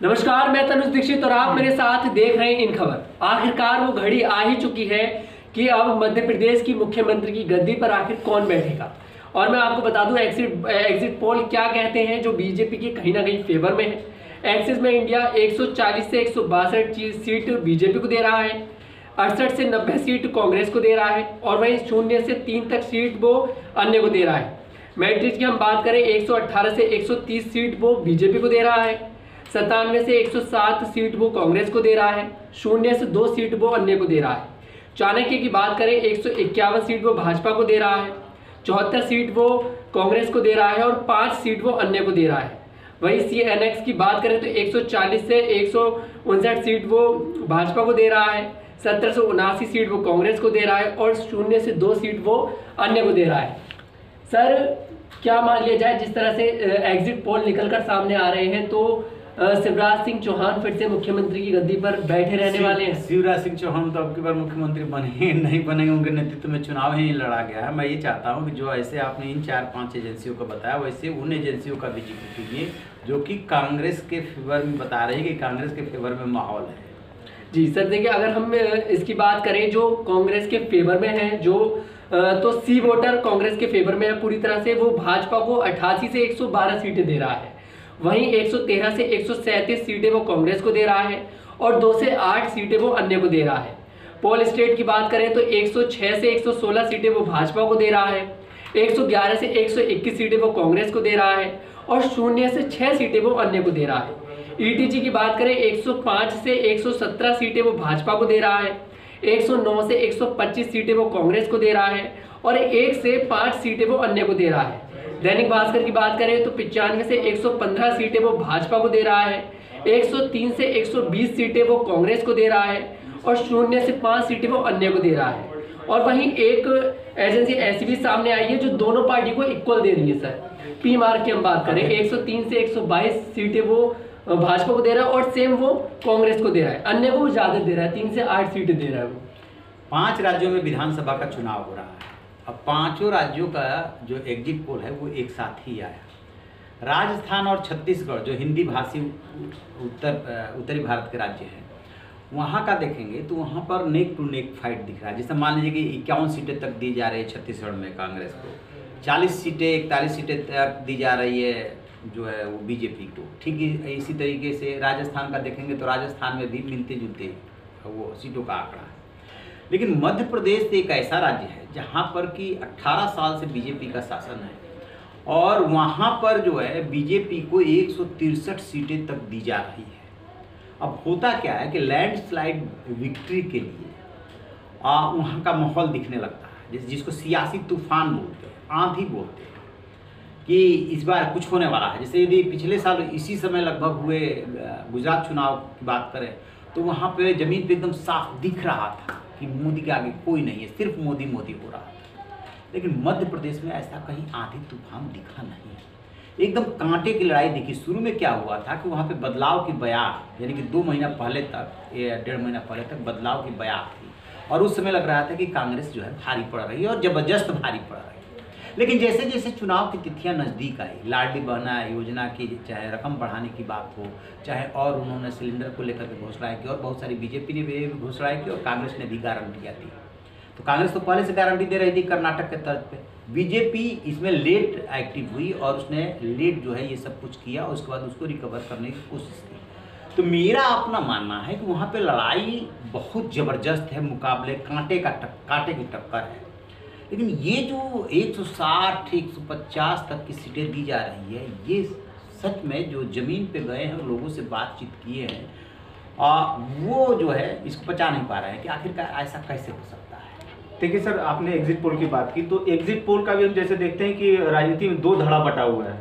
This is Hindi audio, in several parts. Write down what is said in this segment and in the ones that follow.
नमस्कार, मैं तनुज दीक्षित और आप मेरे साथ देख रहे हैं इन खबर। आखिरकार वो घड़ी आ ही चुकी है कि अब मध्य प्रदेश की मुख्यमंत्री की गद्दी पर आखिर कौन बैठेगा। और मैं आपको बता दूं एग्जिट पोल क्या कहते हैं, जो बीजेपी के कहीं ना कहीं फेवर में है। एक्सिस में इंडिया 140 से 162 सीट बीजेपी को दे रहा है, 68 से 90 सीट कांग्रेस को दे रहा है और वहीं 0 से 3 तक सीट वो अन्य को दे रहा है। मैट्रिक्स की हम बात करें 118 से 130 सीट वो बीजेपी को दे रहा है, 97 से 107 सीट वो कांग्रेस को दे रहा है, 0 से 2 सीट वो अन्य को दे रहा है। चाणक्य की बात करें 151 सीट वो भाजपा को दे रहा है, 74 सीट वो कांग्रेस को दे रहा है और 5 सीट वो अन्य को दे रहा है। वहीं CNX की बात करें तो 140 से 159 सीट वो भाजपा को दे रहा है, 70 से 79 सीट वो कांग्रेस को दे रहा है और 0 से 2 सीट वो अन्य को दे रहा है। सर, क्या मान लिया जाए, जिस तरह से एग्जिट पोल निकलकर सामने आ रहे हैं तो शिवराज सिंह चौहान फिर से मुख्यमंत्री की गद्दी पर बैठे रहने वाले हैं। शिवराज सिंह चौहान तो अब की बार मुख्यमंत्री बने नहीं बनेंगे, उनके नेतृत्व में चुनाव ही लड़ा गया है। मैं ये चाहता हूँ कि जो ऐसे आपने इन 4-5 एजेंसियों को बताया, वैसे उन एजेंसियों का भी जिक्र कीजिए जो कि कांग्रेस के फेवर में बता रही है कि कांग्रेस के फेवर में माहौल है। जी सर, देखिए, अगर हम इसकी बात करें जो कांग्रेस के फेवर में है, जो तो सी वोटर कांग्रेस के फेवर में है पूरी तरह से। वो भाजपा को 88 से 112 सीटें दे रहा है, वहीं 113 से 137 सीटें वो कांग्रेस को दे रहा है और 2 से 8 सीटें वो अन्य को दे रहा है। पोल स्टेट की बात करें तो 106 से 116 सीटें वो भाजपा को दे रहा है, 111 से 121 सीटें वो कांग्रेस को दे रहा है और 0 से 6 सीटें वो अन्य को दे रहा है। ETG की बात करें 105 से 117 सीटें वो भाजपा को दे रहा है, 109 से 125 सीटें वो कांग्रेस को दे रहा है और 1 से 5 सीटें वो अन्य को दे रहा है। दैनिक भास्कर की बात करें तो 95 से 115 सीटें वो भाजपा को दे रहा है, 103 से 120 सीटें वो कांग्रेस को दे रहा है और 0 से 5 सीटें वो अन्य को दे रहा है। और वहीं एक एजेंसी ऐसी भी सामने आई है जो दोनों पार्टी को इक्वल दे रही है। सर, PMARC की हम बात करें 103 से 122 सीटें वो भाजपा को दे रहा है और सेम वो कांग्रेस को दे रहा है, अन्य को ज्यादा दे रहा है, 3 से 8 सीटें दे रहा है। वो 5 राज्यों में विधानसभा का चुनाव हो रहा है। अब 5 राज्यों का जो एग्जिट पोल है वो एक साथ ही आया। राजस्थान और छत्तीसगढ़ जो हिंदी भाषी उत्तरी भारत के राज्य हैं, वहाँ का देखेंगे तो वहाँ पर नेक टू नेक फाइट दिख रहा है। जैसे मान लीजिए कि 51 सीटें तक दी जा रही है छत्तीसगढ़ में कांग्रेस को, 40 सीटें 41 सीटें तक दी जा रही है जो है वो बीजेपी को। ठीक इसी तरीके से राजस्थान का देखेंगे तो राजस्थान में भी मिलते जुलते वो सीटों का आंकड़ा है। लेकिन मध्य प्रदेश एक ऐसा राज्य है जहाँ पर कि 18 साल से बीजेपी का शासन है और वहाँ पर जो है बीजेपी को 163 सीटें तक दी जा रही है। अब होता क्या है कि लैंडस्लाइड विक्ट्री के लिए वहाँ का माहौल दिखने लगता है, जिसको सियासी तूफान बोलते हैं, आंधी बोलते हैं, कि इस बार कुछ होने वाला है। जैसे यदि पिछले साल इसी समय लगभग हुए गुजरात चुनाव की बात करें तो वहाँ पे जमीन पे एकदम साफ दिख रहा था कि मोदी के आगे कोई नहीं है, सिर्फ मोदी मोदी हो रहा था। लेकिन मध्य प्रदेश में ऐसा कहीं आंधी तूफान दिखा नहीं है, एकदम कांटे की लड़ाई दिखी। शुरू में क्या हुआ था कि वहाँ पे बदलाव की बयार, यानी कि 2 महीना पहले तक या 1.5 महीना पहले तक बदलाव की बयार थी और उस समय लग रहा था कि कांग्रेस जो है भारी पड़ रही है और जबरदस्त भारी पड़ रही है। लेकिन जैसे जैसे चुनाव की तिथियां नज़दीक आई, लाडली बहना योजना की चाहे रकम बढ़ाने की बात हो, चाहे और उन्होंने सिलेंडर को लेकर के घोषणाएं की और बहुत सारी बीजेपी ने भी घोषणाएं की और कांग्रेस ने भी गारंटियाँ दी। तो कांग्रेस तो पहले से गारंटी दे रही थी कर्नाटक के तर्ज पे, बीजेपी इसमें लेट एक्टिव हुई और उसने लेट जो है ये सब कुछ किया और उसके बाद उसको रिकवर करने की कोशिश की। तो मेरा अपना मानना है कि वहाँ पर लड़ाई बहुत ज़बरदस्त है, मुकाबले कांटे की टक्कर है। लेकिन ये जो 160 150 तक की सीटें दी जा रही है, ये सच में जो ज़मीन पे गए हैं लोगों से बातचीत किए हैं वो जो है इसको पचा नहीं पा रहे हैं कि आखिरकार ऐसा कैसे हो सकता है। देखिए सर, आपने एग्जिट पोल की बात की तो एग्जिट पोल का भी हम जैसे देखते हैं कि राजनीति में 2 धड़ा बटा हुआ है,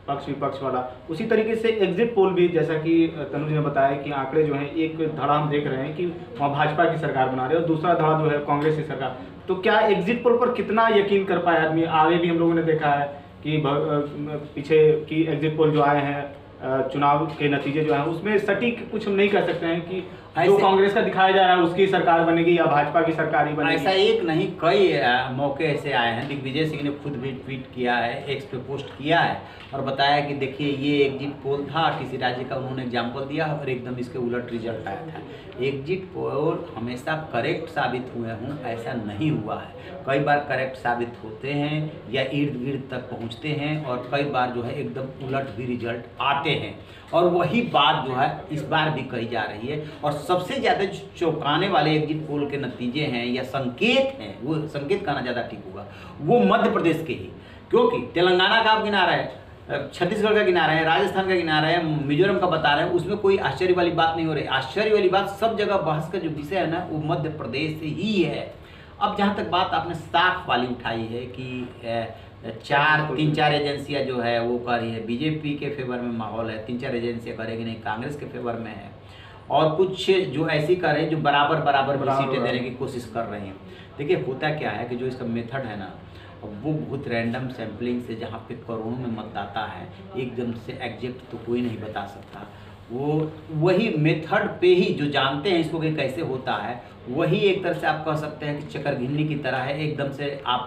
पक्ष विपक्ष वाला। उसी तरीके से एग्जिट पोल भी, जैसा कि तनुज ने बताया कि आंकड़े जो हैं, एक धड़ा हम देख रहे हैं कि वहाँ भाजपा की सरकार बना रहे हैं और दूसरा धड़ा जो है कांग्रेस की सरकार। तो क्या एग्जिट पोल पर कितना यकीन कर पाए आदमी? आगे भी हम लोगों ने देखा है कि पीछे की एग्जिट पोल जो आए हैं चुनाव के नतीजे जो हैं उसमें सटीक कुछ हम नहीं कह सकते हैं कि जो ऐसे- कांग्रेस का दिखाया जा रहा है उसकी सरकार बनेगी या भाजपा की सरकार ही बनेगी। ऐसा एक नहीं, कई मौके ऐसे आए हैं। दिग्विजय सिंह ने खुद भी ट्वीट किया है, एक्स पे पोस्ट किया है और बताया कि देखिए ये एग्जिट पोल था, किसी राज्य का उन्होंने एग्जाम्पल दिया और एकदम इसके उलट रिजल्ट आया था। एग्जिट पोल हमेशा करेक्ट साबित हुए हों ऐसा नहीं हुआ है। कई बार करेक्ट साबित होते हैं या इर्द गिर्द तक पहुंचते हैं और कई बार जो है एकदम उलट भी रिजल्ट आते हैं। और वही बात जो है इस बार भी कही जा रही है। और सबसे ज़्यादा जो चौंकाने वाले एग्जिट पोल के नतीजे हैं या संकेत हैं, वो संकेत कहना ज़्यादा ठीक होगा, वो मध्य प्रदेश के ही, क्योंकि तेलंगाना का आप गिना रहे हैं, छत्तीसगढ़ का गिना रहे हैं, राजस्थान का गिना रहे हैं, मिजोरम का बता रहे हैं, उसमें कोई आश्चर्य वाली बात नहीं हो रही। आश्चर्य वाली बात, सब जगह बहस का जो विषय है ना वो मध्य प्रदेश ही है। अब जहाँ तक बात आपने साख वाली उठाई है कि तीन चार एजेंसियां जो है वो कर रही है, बीजेपी के फेवर में माहौल है, 3-4 एजेंसियां करेगी नहीं, कांग्रेस के फेवर में है, और कुछ जो ऐसी कर रहे हैं जो बराबर बराबर भी सीटें देने की कोशिश कर रही हैं। देखिए होता क्या है कि जो इसका मेथड है ना वो बहुत रैंडम सैम्पलिंग से, जहाँ पे करोड़ों में मतदाता है, एकदम से एग्जैक्ट तो कोई नहीं बता सकता। वो वही मेथड पे ही जो जानते हैं इसको कि कैसे होता है, वही एक तरह से आप कह सकते हैं कि चकरघिन्नी की तरह है। एकदम से आप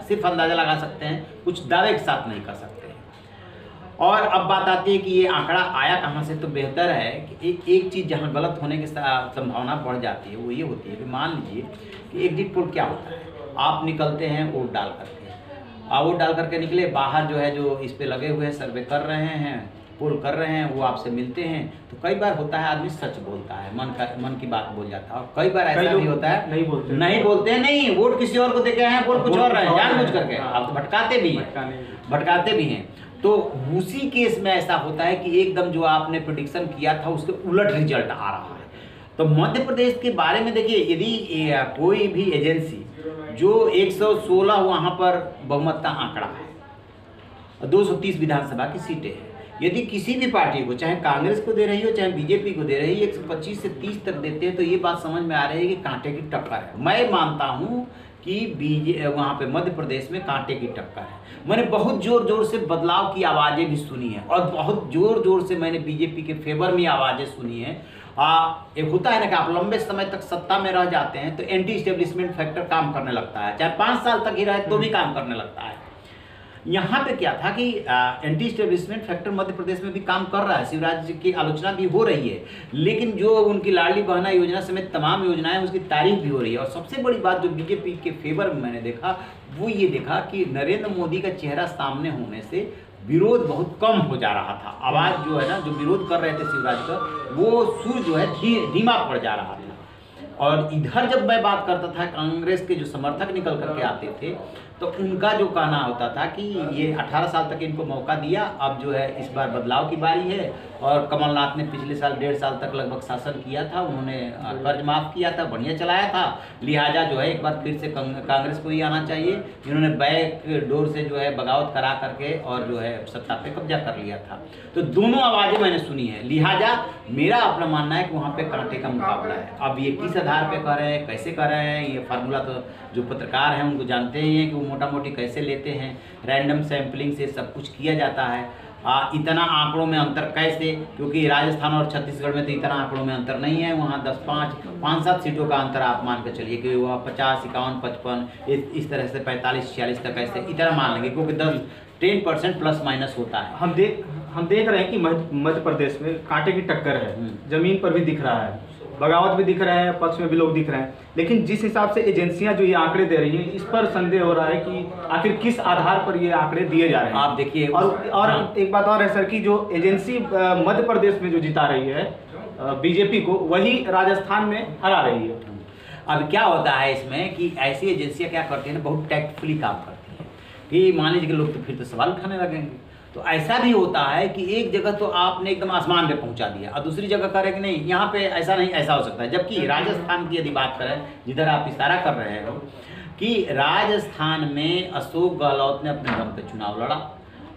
सिर्फ अंदाज़ा लगा सकते हैं, कुछ दावे के साथ नहीं कर सकते हैं। और अब बात आती है कि ये आंकड़ा आया कहाँ से, तो बेहतर है कि एक चीज़ जहाँ गलत होने की संभावना बढ़ जाती है वो ये होती है कि मान लीजिए कि एग्जिट पोल क्या होता है, आप निकलते हैं वोट डाल करके, वोट डाल करके निकले, बाहर जो है जो इस पे लगे हुए हैं, सर्वे कर रहे हैं, पोल कर रहे हैं, वो आपसे मिलते हैं, तो कई बार होता है आदमी सच बोलता है, मन की बात बोल जाता है, और कई बार ऐसा भी होता है नहीं बोलते हैं, नहीं वोट किसी और को देके हैं, बोल कुछ और रहे हैं जानबूझ करके, आप तो भटकाते भी हैं। तो उसी केस में ऐसा होता है कि एकदम जो आपने प्रेडिक्शन किया था उसके उलट रिजल्ट आ रहा है। तो मध्य प्रदेश के बारे में देखिए, यदि कोई भी एजेंसी जो 116 वहाँ पर बहुमत का आंकड़ा है, 230 विधानसभा की सीटें हैं, यदि किसी भी पार्टी को, चाहे कांग्रेस को दे रही हो चाहे बीजेपी को दे रही है, 125 से 30 तक देते हैं, तो ये बात समझ में आ रही है कि कांटे की टक्कर है। मैं मानता हूँ कि वहाँ पे मध्य प्रदेश में कांटे की टक्कर है। मैंने बहुत जोर जोर से बदलाव की आवाज़ें भी सुनी हैं और बहुत जोर जोर से मैंने बीजेपी के फेवर में आवाज़ें सुनी हैं। एक होता है ना कि आप लंबे समय तक सत्ता में रह जाते हैं तो एंटी इस्टेब्लिशमेंट फैक्टर काम करने लगता है, चाहे 5 साल तक ही रहे तो भी काम करने लगता है। यहाँ पे क्या था कि anti establishment factor Madhya Pradesh में भी काम कर रहा है, शिवराज जी की आलोचना भी हो रही है, लेकिन जो उनकी लाडली बहना योजना समेत तमाम योजनाएं उसकी तारीफ भी हो रही है। और सबसे बड़ी बात जो बीजेपी के फेवर में मैंने देखा वो ये देखा कि नरेंद्र मोदी का चेहरा सामने होने से विरोध बहुत कम हो जा रहा था। आवाज़ जो है ना, जो विरोध कर रहे थे शिवराज का, वो सुर जो है धीमा पड़ जा रहा था। और इधर जब मैं बात करता था, कांग्रेस के जो समर्थक निकल करके आते थे तो उनका जो कहना होता था कि ये 18 साल तक इनको मौका दिया, अब जो है इस बार बदलाव की बारी है। और कमलनाथ ने पिछले साल 1.5 साल तक लगभग शासन किया था, उन्होंने कर्ज माफ़ किया था, बढ़िया चलाया था, लिहाजा जो है एक बार फिर से कांग्रेस को ही आना चाहिए, जिन्होंने बैक डोर से जो है बगावत करा करके और जो है सत्ता पे कब्जा कर लिया था। तो दोनों आवाज़ें मैंने सुनी है, लिहाजा मेरा अपना मानना है कि वहाँ पे कांटे का मुकाबला है। अब ये किस आधार पे कर रहे हैं, कैसे कर रहे हैं, ये फार्मूला तो जो पत्रकार हैं उनको जानते ही हैं कि वो मोटा मोटी कैसे लेते हैं, रैंडम सैम्पलिंग से सब कुछ किया जाता है। इतना आंकड़ों में अंतर कैसे, क्योंकि राजस्थान और छत्तीसगढ़ में तो इतना आंकड़ों में अंतर नहीं है, वहाँ 5-7 सीटों का अंतर आप मान कर चलिए कि वहाँ 50, 51, 55 इस तरह से 45-46 तक ऐसे इतना मान लेंगे, क्योंकि 10% प्लस माइनस होता है। हम देख रहे हैं कि मध्य प्रदेश में कांटे की टक्कर है, जमीन पर भी दिख रहा है, बगावत भी दिख रहे हैं, पक्ष में भी लोग दिख रहे हैं, लेकिन जिस हिसाब से एजेंसियां जो ये आंकड़े दे रही हैं इस पर संदेह हो रहा है कि आखिर किस आधार पर ये आंकड़े दिए जा रहे हैं। आप देखिए और एक बात और है सर कि जो एजेंसी मध्य प्रदेश में जो जिता रही है बीजेपी को, वही राजस्थान में हरा रही है। अब क्या होता है इसमें कि ऐसी एजेंसियां क्या करती हैं ना, बहुत टैक्टफुली काम करती हैं कि मान लीजिए कि लोग तो फिर तो सवाल उठाने लगेंगे। तो ऐसा भी होता है कि एक जगह तो आपने एकदम आसमान पे पहुंचा दिया और दूसरी जगह कह रहे कि नहीं यहाँ पे ऐसा नहीं, ऐसा हो सकता है। जबकि राजस्थान की यदि बात करें, जिधर आप इशारा कर रहे हो, कि राजस्थान में अशोक गहलोत ने अपने दम पे चुनाव लड़ा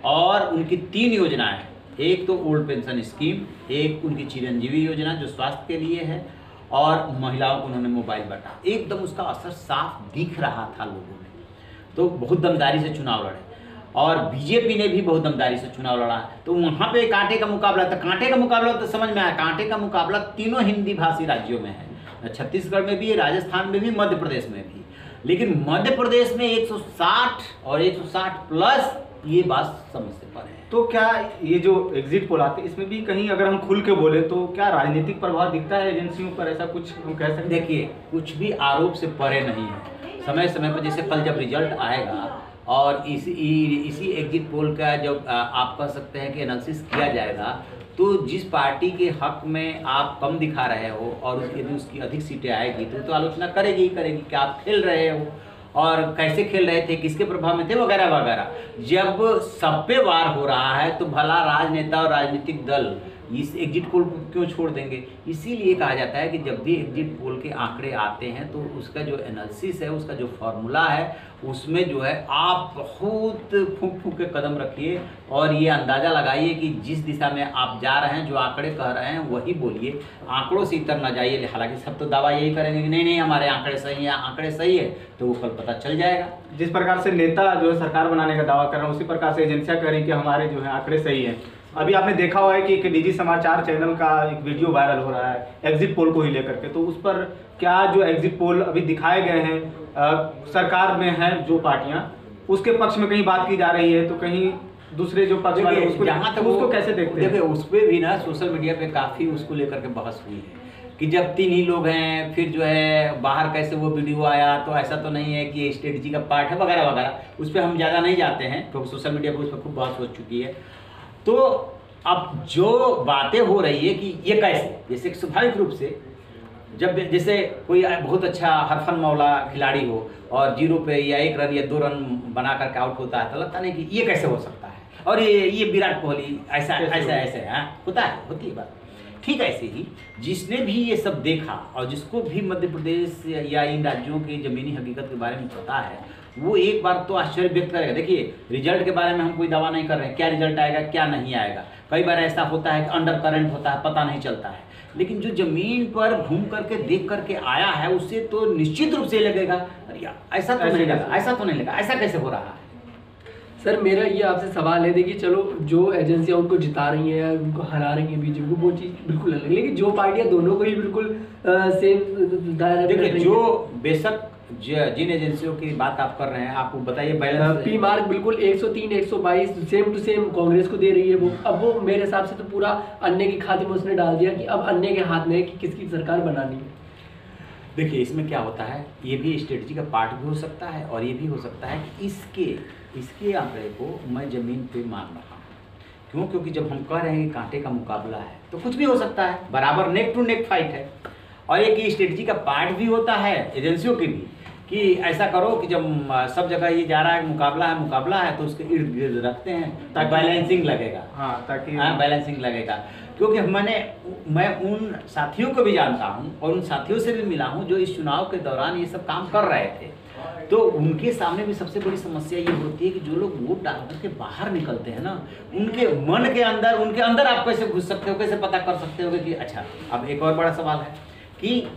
और उनकी 3 योजनाएं, एक तो ओल्ड पेंशन स्कीम, एक उनकी चिरंजीवी योजना जो स्वास्थ्य के लिए है, और महिलाओं को उन्होंने मोबाइल बांटा, एकदम उसका असर साफ दिख रहा था लोगों में। तो बहुत दमदारी से चुनाव लड़े और बीजेपी ने भी बहुत दमदारी से चुनाव लड़ा है। तो वहाँ पे कांटे का मुकाबला था, कांटे का मुकाबला तो समझ में आया, कांटे का मुकाबला तीनों हिंदी भाषी राज्यों में है, छत्तीसगढ़ में भी, राजस्थान में भी, मध्य प्रदेश में भी। लेकिन मध्य प्रदेश में 160 और 160 प्लस, ये बात समझ से परे है। तो क्या ये जो एग्जिट पोल आते हैं इसमें भी कहीं अगर हम खुल के बोले तो क्या राजनीतिक प्रभाव दिखता है एजेंसियों पर, ऐसा कुछ हम कह सकते हैं? देखिए, कुछ भी आरोप से परे नहीं है। समय समय पर जैसे कल जब रिजल्ट आएगा और इसी एग्जिट पोल का जब आप कह सकते हैं कि एनालिसिस किया जाएगा, तो जिस पार्टी के हक में आप कम दिखा रहे हो और यदि उसकी अधिक सीटें आएगी तो आलोचना करेगी ही करेगी कि आप खेल रहे हो और कैसे खेल रहे थे, किसके प्रभाव में थे, वगैरह वगैरह। जब सब पे वार हो रहा है तो भला राजनेता और राजनीतिक दल इस एग्जिट पोल को क्यों छोड़ देंगे? इसीलिए कहा जाता है कि जब भी एग्जिट पोल के आंकड़े आते हैं तो उसका जो एनालिसिस है, उसका जो फॉर्मूला है, उसमें जो है आप बहुत फूंक फूंक के कदम रखिए और ये अंदाज़ा लगाइए कि जिस दिशा में आप जा रहे हैं, जो आंकड़े कह रहे हैं वही बोलिए, आंकड़ों से इतर ना जाइए। हालांकि सब तो दावा यही करेंगे कि नहीं नहीं हमारे आंकड़े सही हैं, आंकड़े सही है, तो वो कल पता चल जाएगा। जिस प्रकार से नेता जो है सरकार बनाने का दावा कर रहे हैं, उसी प्रकार से एजेंसियां कह रही कि हमारे जो है आंकड़े सही हैं। अभी आपने देखा हुआ है कि एक डीजी समाचार चैनल का एक वीडियो वायरल हो रहा है एग्जिट पोल को ही लेकर के, तो उस पर क्या जो एग्जिट पोल अभी दिखाए गए हैं सरकार में है जो पार्टियां, उसके पक्ष में कहीं बात की जा रही है, तो कहीं दूसरे जो पक्ष वाले उसको जहाँ तक उसको कैसे देखते हैं? देखिए, उस पर भी ना सोशल मीडिया पे काफ़ी उसको लेकर के बहस हुई है कि जब 3 ही लोग हैं, फिर जो है बाहर कैसे वो वीडियो आया, तो ऐसा तो नहीं है कि ये स्ट्रेटजी का पार्ट है, वगैरह वगैरह। उस पर हम ज़्यादा नहीं जाते हैं क्योंकि सोशल मीडिया पर उस पर खूब बहस हो चुकी है। तो अब जो बातें हो रही है कि ये कैसे, जैसे स्वाभाविक रूप से जब जैसे कोई बहुत अच्छा हरफन मौला खिलाड़ी हो और 0 पे या 1 रन या 2 रन बना करके आउट होता है, तो लगता नहीं कि ये कैसे हो सकता है, और ये विराट कोहली ऐसा होता है, होती है बात। ठीक ऐसे ही जिसने भी ये सब देखा और जिसको भी मध्य प्रदेश या इन राज्यों की ज़मीनी हकीकत के बारे में पता है, वो एक बार तो आश्चर्य व्यक्त करेगा। देखिए, रिजल्ट के बारे में हम कोई दावा नहीं कर रहे हैं, क्या रिजल्ट आएगा क्या नहीं आएगा। कई बार ऐसा होता है कि अंडर करंट होता है, पता नहीं चलता है, लेकिन जो ज़मीन पर घूम करके देख करके आया है उससे तो निश्चित रूप से लगेगा अरे यार ऐसा तो नहीं लगा, ऐसा तो नहीं लगा, ऐसा कैसे हो रहा है। सर मेरा ये आपसे सवाल है, देखिए चलो जो एजेंसियां उनको जिता रही हैं, उनको हरा रही हैं बीजेपी को, वो चीज़ बिल्कुल अलग, लेकिन जो पार्टियां दोनों को ही बिल्कुल सेम दायरे में, देखिए जो बेशक जिन एजेंसियों की बात आप कर रहे हैं, आपको बताइए बैलेंस पी मार्क बिल्कुल 103 122 सेम टू सेम कांग्रेस को दे रही है वो। अब वो मेरे हिसाब से तो पूरा अन्य के खाते में उसने डाल दिया कि अब अन्य के हाथ में है कि किसकी सरकार बनानी है। देखिए इसमें क्या होता है, ये भी स्ट्रेटजी का पार्ट भी हो सकता है और ये भी हो सकता है कि इसके आंकड़े को मैं ज़मीन पे मान रहा हूँ। क्यों? क्योंकि जब हम कह रहे हैं कि कांटे का मुकाबला है तो कुछ भी हो सकता है, बराबर नेक टू नेक फाइट है। और एक स्ट्रेटजी का पार्ट भी होता है एजेंसियों की भी कि ऐसा करो कि जब सब जगह ये जा रहा है मुकाबला है तो उसके इर्द गिर्द रखते हैं ताकि बैलेंसिंग लगेगा। ताकि बैलेंसिंग लगेगा। क्योंकि मैं उन साथियों को भी जानता हूं और उन साथियों से भी मिला हूं जो इस चुनाव के दौरान ये सब काम कर रहे थे, तो उनके सामने भी सबसे बड़ी समस्या ये होती है कि जो लोग वोट डालकर के बाहर निकलते हैं ना, उनके मन के अंदर आप कैसे घुस सकते हो, कैसे पता कर सकते हो कि अच्छा। अब एक और बड़ा सवाल है कि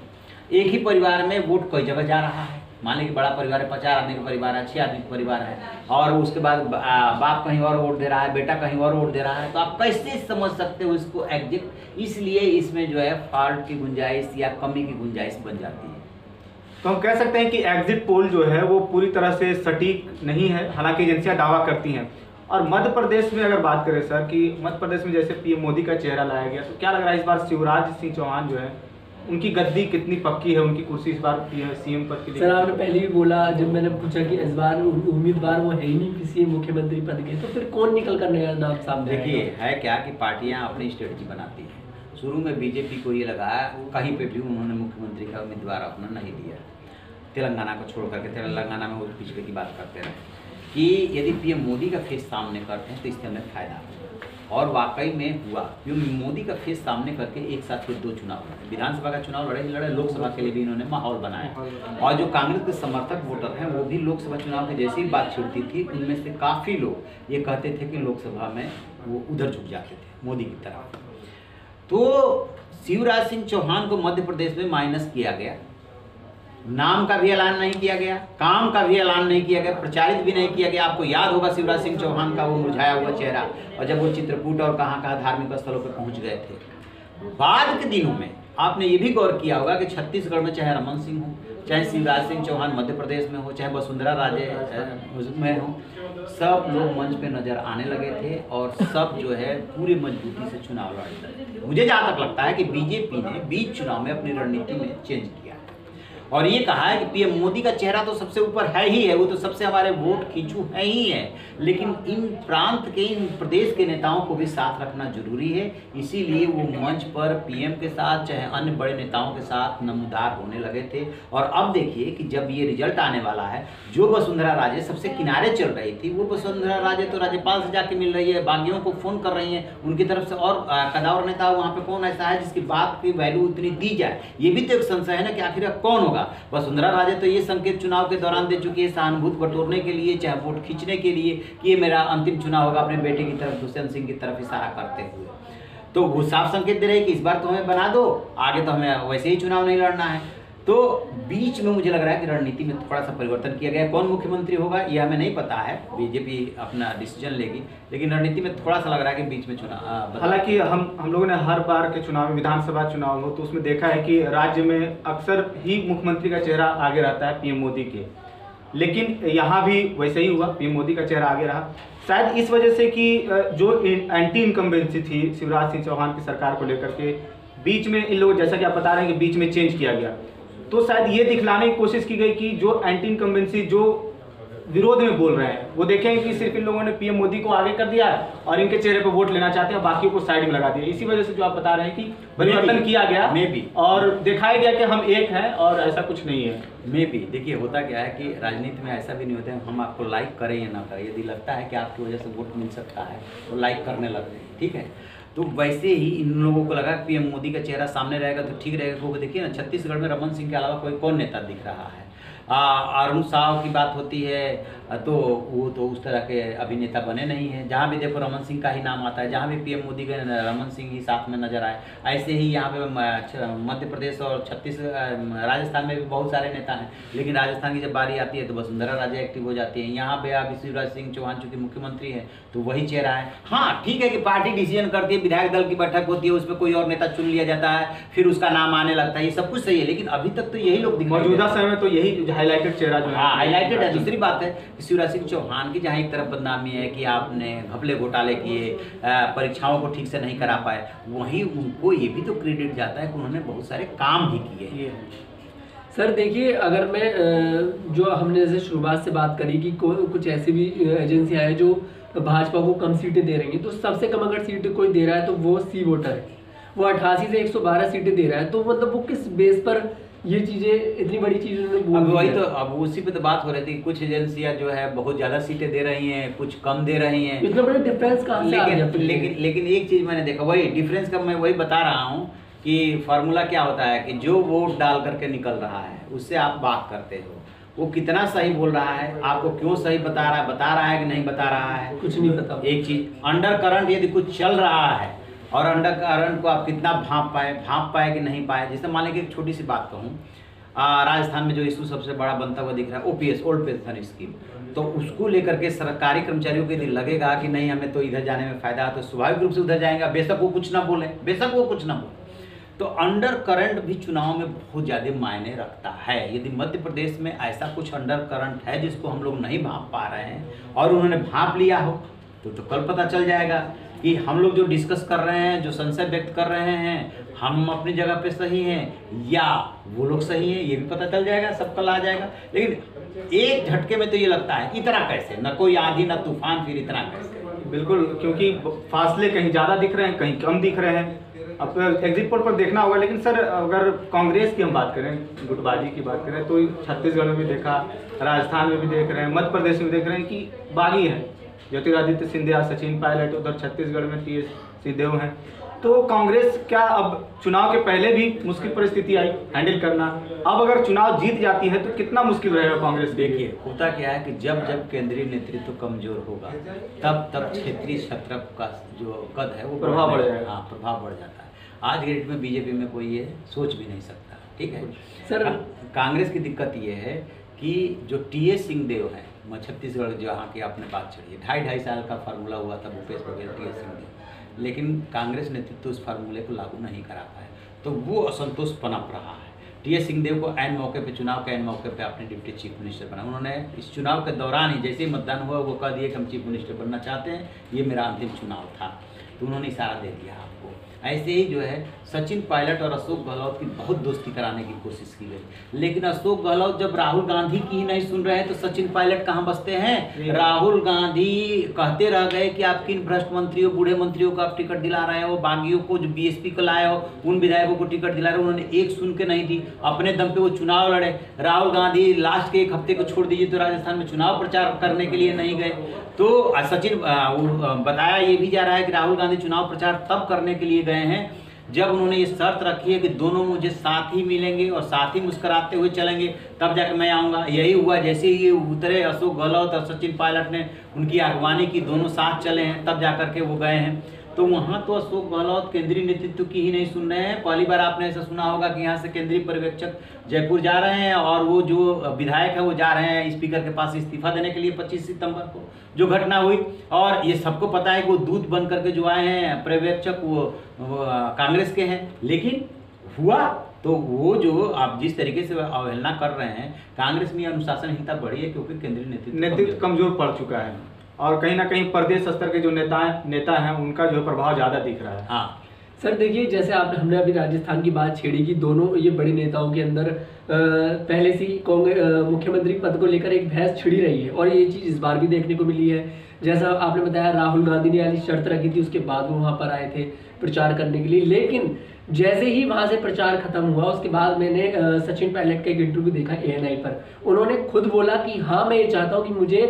एक ही परिवार में वोट कई जगह जा रहा है। मान लीजिए बड़ा परिवार है, 50 आदमी का परिवार है, 6 आदमी का परिवार है, और उसके बाद बाप कहीं और वोट दे रहा है, बेटा कहीं और वोट दे रहा है, तो आप कैसे समझ सकते हो इसको एग्जिट। इसलिए इसमें जो है फॉल्ट की गुंजाइश या कमी की गुंजाइश बन जाती है। तो हम कह सकते हैं कि एग्जिट पोल जो है वो पूरी तरह से सटीक नहीं है, हालांकि एजेंसियां दावा करती हैं। और मध्य प्रदेश में अगर बात करें सर कि मध्य प्रदेश में जैसे पीएम मोदी का चेहरा लाया गया, तो क्या लग रहा है इस बार शिवराज सिंह चौहान जो है उनकी गद्दी कितनी पक्की है, उनकी कुर्सी इस बार सीएम पद के लिए? सर आपने पहले भी बोला जब मैंने पूछा कि इस बार उम्मीदवार वो है ही नहीं किसी मुख्यमंत्री पद के, तो फिर कौन निकल कर नया नाम सामने? देखिए है क्या कि पार्टियां अपनी स्ट्रेटजी बनाती हैं। शुरू में बीजेपी को ये लगाया, कहीं पे भी उन्होंने मुख्यमंत्री का उम्मीदवार अपना नहीं दिया, तेलंगाना को छोड़ करके तेलंगाना में वो पिछले की बात करते रहे कि यदि पीएम मोदी का फेस सामने करते हैं तो इससे हमें फायदा होगा। और वाकई में हुआ, क्योंकि मोदी का फेस सामने करके एक साथ फिर 2 चुनाव लड़े, विधानसभा का चुनाव लड़े, लोकसभा के लिए भी इन्होंने माहौल बनाया। और जो कांग्रेस के समर्थक वोटर हैं वो भी लोकसभा चुनाव की जैसी बात छिड़ती थी, उनमें से काफ़ी लोग ये कहते थे कि लोकसभा में वो उधर झुक जाते थे मोदी की तरफ। तो शिवराज सिंह चौहान को मध्य प्रदेश में माइनस किया गया नाम का भी ऐलान नहीं किया गया, काम का भी ऐलान नहीं किया गया, प्रचारित भी नहीं किया गया। आपको याद होगा शिवराज सिंह चौहान का वो मुरझाया हुआ चेहरा, और जब वो चित्रकूट और कहाँ कहाँ धार्मिक स्थलों पर पहुँच गए थे। बाद के दिनों में आपने ये भी गौर किया होगा कि छत्तीसगढ़ में चाहे रमन सिंह हो, चाहे शिवराज सिंह चौहान मध्य प्रदेश में हो, चाहे वसुंधरा राजे में हो, सब लोग मंच पे नजर आने लगे थे और सब जो है पूरी मजबूती से चुनाव लड़े। मुझे जहाँ तक लगता है कि बीजेपी ने बीच चुनाव में अपनी रणनीति में चेंज किया और ये कहा है कि पीएम मोदी का चेहरा तो सबसे ऊपर है ही है, वो तो सबसे हमारे वोट खींचू है ही है, लेकिन इन प्रांत के, इन प्रदेश के नेताओं को भी साथ रखना जरूरी है। इसीलिए वो मंच पर पीएम के साथ चाहे अन्य बड़े नेताओं के साथ नमूदार होने लगे थे। और अब देखिए कि जब ये रिजल्ट आने वाला है, जो वसुंधरा राजे सबसे किनारे चल रही थी, वो वसुंधरा राजे तो राज्यपाल से जाके मिल रही है, बागियों को फोन कर रही है उनकी तरफ से, और कदावर नेता वहाँ पे कौन ऐसा है जिसकी बात की वैल्यू इतनी दी जाए, ये भी तो एक संशय है ना कि आखिर कौन होगा। वसुंधरा राजे तो ये संकेत चुनाव के दौरान दे चुकी है, सहानुभूति बटोरने के लिए, चाहे वोट खींचने के लिए, कि ये मेरा अंतिम चुनाव होगा, अपने बेटे की तरफ दुष्यंत सिंह की तरफ इशारा करते हुए। तो वो साफ संकेत दे रहे कि इस बार तो हमें बना दो, आगे तो हमें वैसे ही चुनाव नहीं लड़ना है। तो बीच में मुझे लग रहा है कि रणनीति में थोड़ा सा परिवर्तन किया गया। कौन मुख्यमंत्री होगा ये हमें नहीं पता है, बीजेपी अपना डिसीजन लेगी, लेकिन रणनीति में थोड़ा सा लग रहा है कि बीच में चुनाव। हालांकि हम लोगों ने हर बार के चुनाव में, विधानसभा चुनाव हो तो उसमें देखा है कि राज्य में अक्सर ही मुख्यमंत्री का चेहरा आगे रहता है पीएम मोदी के, लेकिन यहाँ भी वैसे ही हुआ, पीएम मोदी का चेहरा आगे रहा। शायद इस वजह से कि जो एंटी इनकम्बेंसी थी शिवराज सिंह चौहान की सरकार को लेकर के, बीच में इन लोगों, जैसा कि आप बता रहे हैं कि बीच में चेंज किया गया, तो शायद ये दिखलाने की कोशिश की गई कि जो एंटी इनकम्बेंसी, जो विरोध में बोल रहे हैं, वो देखें कि सिर्फ इन लोगों ने पीएम मोदी को आगे कर दिया है और इनके चेहरे पर वोट लेना चाहते हैं, बाकियों को साइड में लगा दिया। इसी वजह से जो आप बता रहे हैं कि परिवर्तन किया गया और दिखाया गया कि हम एक हैं और ऐसा कुछ नहीं है। में भी देखिए होता क्या है कि राजनीति में ऐसा भी नहीं होता है हम आपको लाइक करें या ना करें, यदि लगता है कि आपकी वजह से वोट मिल सकता है तो लाइक करने लगते हैं, ठीक है। तो वैसे ही इन लोगों को लगा पीएम मोदी का चेहरा सामने रहेगा तो ठीक रहेगा, क्योंकि देखिए ना छत्तीसगढ़ में रमन सिंह के अलावा कोई कौन नेता दिख रहा है। अरुण साव की बात होती है तो वो तो उस तरह के अभिनेता बने नहीं हैं। जहाँ भी देखो रमन सिंह का ही नाम आता है, जहाँ भी पीएम मोदी के रमन सिंह ही साथ में नजर आए। ऐसे ही यहाँ पे मध्य प्रदेश और राजस्थान में भी बहुत सारे नेता हैं, लेकिन राजस्थान की जब बारी आती है तो वसुंधरा राजे एक्टिव हो जाती है। यहाँ पे अभी शिवराज सिंह चौहान चूंकि मुख्यमंत्री है तो वही चेहरा है। हाँ ठीक है कि पार्टी डिसीजन करती है, विधायक दल की बैठक होती है, उसमें कोई और नेता चुन लिया जाता है, फिर उसका नाम आने लगता है, ये सब कुछ सही है, लेकिन अभी तक तो यही लोग मौजूदा समय में तो यही हाईलाइटेड चेहरा जो है। हाँ हाईलाइटेड है। दूसरी बात है शिवराज सिंह चौहान की जहाँ एक तरफ बदनामी है कि आपने घपले घोटाले किए, परीक्षाओं को ठीक से नहीं करा पाए, वहीं उनको ये भी तो क्रेडिट जाता है कि उन्होंने बहुत सारे काम भी किए। सर देखिए, अगर मैं जो हमने जैसे शुरुआत से बात करी कि कुछ ऐसी भी एजेंसियां हैं जो भाजपा को कम सीटें दे रही हैं, तो सबसे कम अगर सीटें कोई दे रहा है तो वो सी वोटर है, वो 88 से 112 सीटें दे रहा है, तो मतलब वो किस बेस पर ये चीजें, इतनी बड़ी चीज उन्होंने वही तो अब उसी पे तो बात हो रही थी। कुछ एजेंसियां जो है बहुत ज्यादा सीटें दे रही हैं, कुछ कम दे रही हैं, इतना बड़ा डिफरेंस कहाँ से आ गया? लेकिन एक चीज मैंने देखा, वही डिफरेंस का मैं वही बता रहा हूँ कि फार्मूला क्या होता है कि जो वोट डाल करके निकल रहा है उससे आप बात करते हो, वो कितना सही बोल रहा है, आपको क्यों सही बता रहा है कि नहीं बता रहा है, कुछ नहीं पता। एक चीज अंडर करंट यदि कुछ चल रहा है और अंडर करंट को आप कितना भांप पाए कि नहीं पाए। जैसे मान लीजिए एक छोटी सी बात कहूँ, राजस्थान में जो इशू सबसे बड़ा बनता हुआ दिख रहा है ओपीएस, ओल्ड पेंशन स्कीम, तो उसको लेकर के सरकारी कर्मचारियों को यदि लगेगा कि नहीं हमें तो इधर जाने में फायदा है तो स्वाभाविक रूप से उधर जाएंगे, बेशक वो कुछ ना बोले, तो अंडर करंट भी चुनाव में बहुत ज़्यादा मायने रखता है। यदि मध्य प्रदेश में ऐसा कुछ अंडर करंट है जिसको हम लोग नहीं भांप पा रहे हैं और उन्होंने भांप लिया हो तो कल पता चल जाएगा कि हम लोग जो डिस्कस कर रहे हैं, जो संशय व्यक्त कर रहे हैं, हम अपनी जगह पे सही हैं या वो लोग सही हैं, ये भी पता चल जाएगा, सब कल आ जाएगा। लेकिन एक झटके में तो ये लगता है इतना कैसे, न कोई आंधी न तूफान, फिर इतना कैसे। बिल्कुल, क्योंकि फासले कहीं ज़्यादा दिख रहे हैं, कहीं कम दिख रहे हैं। अब एग्जिट पोल पर देखना होगा। लेकिन सर अगर कांग्रेस की हम बात करें, गुटबाजी की बात करें, तो छत्तीसगढ़ में भी देखा, राजस्थान में भी देख रहे हैं, मध्य प्रदेश में देख रहे हैं कि बागी है। ज्योतिरादित्य सिंधिया, सचिन पायलट, उधर छत्तीसगढ़ में टी एस सिंहदेव हैं। तो कांग्रेस क्या अब चुनाव के पहले भी मुश्किल परिस्थिति आई हैंडल करना, अब अगर चुनाव जीत जाती है तो कितना मुश्किल रहेगा कांग्रेस? देखिए होता क्या है कि जब केंद्रीय नेतृत्व कमजोर होगा तब क्षेत्रीय सत्र का जो कद है वो प्रभाव बढ़ जाएगा। हाँ, प्रभाव बढ़ जाता है। आज के डेट में बीजेपी में कोई ये सोच भी नहीं सकता, ठीक है सर। कांग्रेस की दिक्कत ये है कि जो टी.एस. सिंहदेव हैं, छत्तीसगढ़ जहाँ की आपने बात छड़ी है, 2.5 साल का फार्मूला हुआ था भूपेश बघेल, टी.एस. सिंहदेव, लेकिन कांग्रेस नेतृत्व उस फार्मूले को लागू नहीं करा पाए, तो वो असंतोष पनप रहा है। टी.एस. सिंहदेव को ऐन मौके पे, चुनाव के ऐन मौके पे आपने डिप्टी चीफ मिनिस्टर बना। उन्होंने इस चुनाव के दौरान ही जैसे ही मतदान हुआ वो कह दिए कि हम चीफ मिनिस्टर बनना चाहते हैं, ये मेरा अंतिम चुनाव था, तो उन्होंने इशारा दे दिया आपको। ऐसे ही जो है सचिन पायलट और अशोक गहलोत की बहुत दोस्ती कराने की कोशिश की गई, लेकिन अशोक गहलोत जब राहुल गांधी की ही नहीं सुन रहे हैं तो सचिन पायलट कहाँ बसते हैं। राहुल गांधी कहते रह गए कि आप किन भ्रष्ट मंत्रियों, बूढ़े मंत्रियों को आप टिकट दिला रहे हो, बागियों को जो बीएसपी को लाए हो उन विधायकों को टिकट दिला रहे हो, उन्होंने एक सुन के नहीं दी, अपने दम पे वो चुनाव लड़े। राहुल गांधी लास्ट के 1 हफ्ते को छोड़ दीजिए तो राजस्थान में चुनाव प्रचार करने के लिए नहीं गए। तो सचिन बताया ये भी जा रहा है कि राहुल गांधी चुनाव प्रचार तब करने के लिए गए हैं जब उन्होंने ये शर्त रखी है कि दोनों मुझे साथ ही मिलेंगे और साथ ही मुस्कुराते हुए चलेंगे, तब जाकर मैं आऊँगा। यही हुआ, जैसे ही उतरे अशोक गहलोत और सचिन पायलट ने उनकी अगवानी की, दोनों साथ चले हैं, तब जाकर के वो गए हैं। तो वहाँ तो अशोक गहलोत केंद्रीय नेतृत्व की ही नहीं सुन रहे हैं। पहली बार आपने ऐसा सुना होगा कि यहाँ से केंद्रीय पर्यवेक्षक जयपुर जा रहे हैं और वो जो विधायक है वो जा रहे हैं स्पीकर के पास इस्तीफा देने के लिए 25 सितंबर को जो घटना हुई। और ये सबको पता है कि वो दूत बन करके जो आए हैं पर्यवेक्षक वो कांग्रेस के हैं, लेकिन हुआ तो वो जो आप जिस तरीके से अवहेलना कर रहे हैं, कांग्रेस में अनुशासनहीनता बढ़ी है क्योंकि केंद्रीय नेतृत्व कमजोर पड़ चुका है और कहीं ना कहीं प्रदेश स्तर के जो नेता हैं उनका जो प्रभाव ज़्यादा दिख रहा है। हाँ सर देखिए, जैसे हमने अभी राजस्थान की बात छेड़ी कि दोनों ये बड़े नेताओं के अंदर पहले से ही मुख्यमंत्री पद को लेकर एक बहस छिड़ी रही है और ये चीज़ इस बार भी देखने को मिली है। जैसा आपने बताया राहुल गांधी ने वाली शर्त रखी थी, उसके बाद वो वहाँ पर आए थे प्रचार करने के लिए, लेकिन जैसे ही वहाँ से प्रचार खत्म हुआ उसके बाद मैंने सचिन पायलट का एक इंटरव्यू देखा ANI पर। उन्होंने खुद बोला कि हाँ मैं ये चाहता हूँ कि मुझे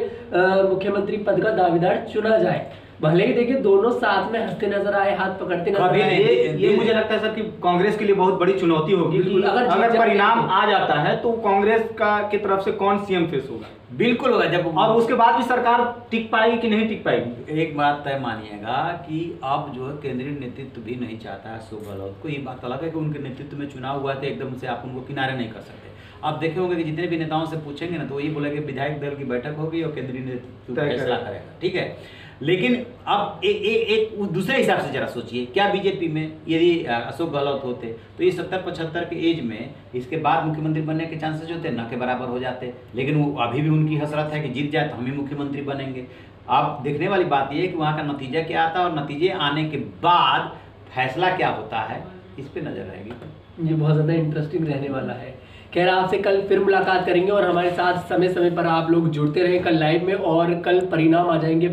मुख्यमंत्री पद का दावेदार चुना जाए। भले ही देखिए दोनों साथ में हंसते नजर आए, हाथ पकड़ते नजर आए। ये मुझे लगता है सर कि कांग्रेस के लिए बहुत बड़ी चुनौती होगी कि अगर परिणाम आ जाता है तो कांग्रेस की तरफ से कौन सीएम फेस होगा। बिल्कुल होगा जब, और उसके बाद भी सरकार टिक पाएगी कि नहीं टिक पाएगी। एक बात तय मानिएगा कि अब जो है केंद्रीय नेतृत्व भी नहीं चाहता है अशोक गहलोत को। ये बात अलग है कि उनके नेतृत्व में चुनाव हुआ तो एकदम से आप उनको किनारे नहीं कर सकते। आप देखे होंगे कि जितने भी नेताओं से पूछेंगे ना तो ये बोलेंगे विधायक दल की बैठक होगी और केंद्रीय नेतृत्व फैसला करेगा, ठीक है। लेकिन अब एक दूसरे हिसाब से जरा सोचिए, क्या बीजेपी में यदि अशोक गहलोत होते तो ये 70-75 के एज में इसके बाद मुख्यमंत्री बनने के चांसेस होते न के बराबर हो जाते। लेकिन वो अभी भी उनकी हसरत है कि जीत जाए तो हम ही मुख्यमंत्री बनेंगे। अब देखने वाली बात यह है कि वहाँ का नतीजा क्या आता है और नतीजे आने के बाद फैसला क्या होता है, इस पर नजर रहेगी। ये बहुत ज़्यादा इंटरेस्टिंग रहने वाला है। खैर आपसे कल फिर मुलाकात करेंगे और हमारे साथ समय समय पर आप लोग जुड़ते रहें कल लाइव में, और कल परिणाम आ जाएंगे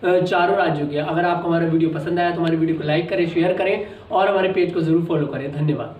चारों राज्यों के। अगर आपको हमारा वीडियो पसंद आया तो हमारे वीडियो को लाइक करें, शेयर करें और हमारे पेज को ज़रूर फॉलो करें। धन्यवाद।